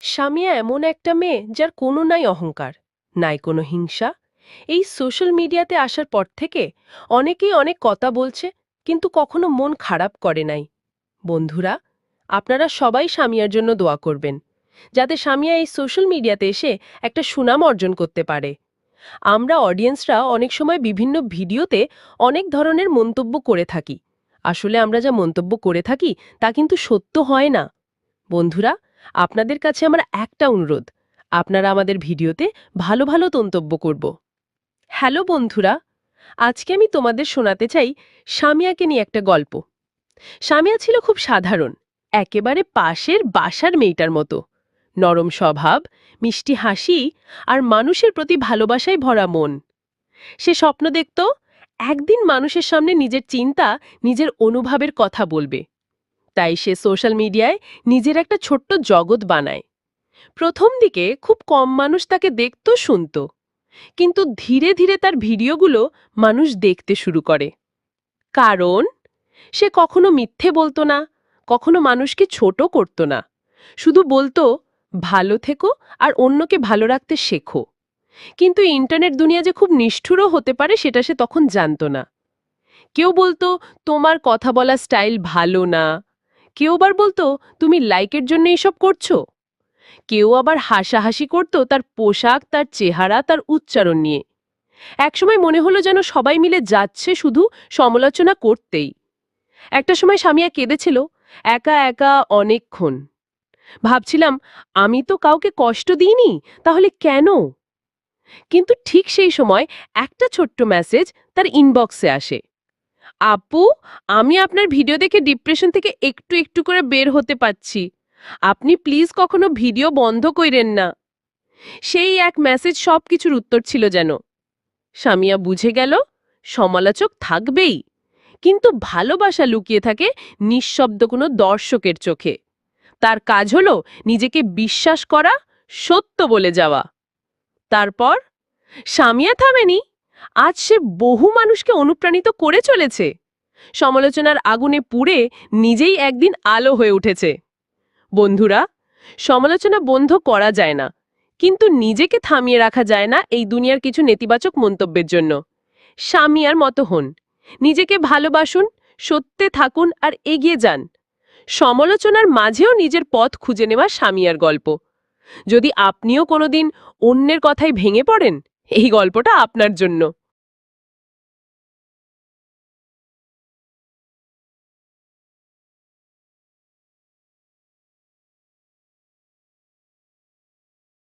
সামিয়া এমন একটা মেয়ে যার কোনো নাই অহংকার, নাই কোনো হিংসা। এই সোশ্যাল মিডিয়াতে আসার পর থেকে অনেকেই অনেক কথা বলছে, কিন্তু কখনো মন খারাপ করে নাই। বন্ধুরা, আপনারা সবাই সামিয়ার জন্য দোয়া করবেন, যাতে সামিয়া এই সোশ্যাল মিডিয়াতে এসে একটা সুনাম অর্জন করতে পারে। আমরা অডিয়েন্সরা অনেক সময় বিভিন্ন ভিডিওতে অনেক ধরনের মন্তব্য করে থাকি। আসলে আমরা যা মন্তব্য করে থাকি তা কিন্তু সত্য হয় না। বন্ধুরা, আপনাদের কাছে আমার একটা অনুরোধ, আপনারা আমাদের ভিডিওতে ভালো ভালো মন্তব্য করব। হ্যালো বন্ধুরা, আজকে আমি তোমাদের শোনাতে চাই সামিয়াকে নিয়ে একটা গল্প। সামিয়া ছিল খুব সাধারণ, একেবারে পাশের বাসার মেয়েটার মতো। নরম স্বভাব, মিষ্টি হাসি আর মানুষের প্রতি ভালোবাসায় ভরা মন। সে স্বপ্ন দেখত একদিন মানুষের সামনে নিজের চিন্তা, নিজের অনুভবের কথা বলবে। তাই সে সোশ্যাল মিডিয়ায় নিজের একটা ছোট্ট জগৎ বানায়। প্রথম দিকে খুব কম মানুষ তাকে দেখত, শুনত, কিন্তু ধীরে ধীরে তার ভিডিওগুলো মানুষ দেখতে শুরু করে। কারণ সে কখনো মিথ্যে বলতো না, কখনো মানুষকে ছোট করত না। শুধু বলতো, ভালো থেকো আর অন্যকে ভালো রাখতে শেখো। কিন্তু ইন্টারনেট দুনিয়া যে খুব নিষ্ঠুরও হতে পারে সেটা সে তখন জানতো না। কেউ বলতো, তোমার কথা বলা স্টাইল ভালো না। কেউ আবার বলতো, তুমি লাইকের জন্য এসব করছো। কেউ আবার হাসাহাসি করত তার পোশাক, তার চেহারা, তার উচ্চারণ নিয়ে। একসময় মনে হলো যেন সবাই মিলে যাচ্ছে শুধু সমালোচনা করতেই। একটা সময় সামিয়া কেঁদেছিল, একা একা অনেকক্ষণ। ভাবছিলাম, আমি তো কাউকে কষ্ট দিইনি, তাহলে কেন? কিন্তু ঠিক সেই সময় একটা ছোট্ট মেসেজ তার ইনবক্সে আসে। আপু, আমি আপনার ভিডিও দেখে ডিপ্রেশন থেকে একটু একটু করে বের হতে পারছি। আপনি প্লিজ কখনো ভিডিও বন্ধ কইরেন না। সেই এক মেসেজ সবকিছুর উত্তর ছিল যেন। সামিয়া বুঝে গেল, সমালোচক থাকবেই, কিন্তু ভালোবাসা লুকিয়ে থাকে নিঃশব্দ কোনো দর্শকের চোখে। তার কাজ হলো নিজেকে বিশ্বাস করা, সত্য বলে যাওয়া। তারপর সামিয়া থামেনি। আজ সে বহু মানুষকে অনুপ্রাণিত করে চলেছে। সমালোচনার আগুনে পুড়ে নিজেই একদিন আলো হয়ে উঠেছে। বন্ধুরা, সমালোচনা বন্ধ করা যায় না, কিন্তু নিজেকে থামিয়ে রাখা যায় না এই দুনিয়ার কিছু নেতিবাচক মন্তব্যের জন্য। সামিয়ার মতো হন, নিজেকে ভালোবাসুন, সত্যে থাকুন আর এগিয়ে যান। সমালোচনার মাঝেও নিজের পথ খুঁজে নেওয়া সামিয়ার গল্প। যদি আপনিও কোনোদিন অন্যের কথায় ভেঙে পড়েন, এই গল্পটা আপনার জন্য।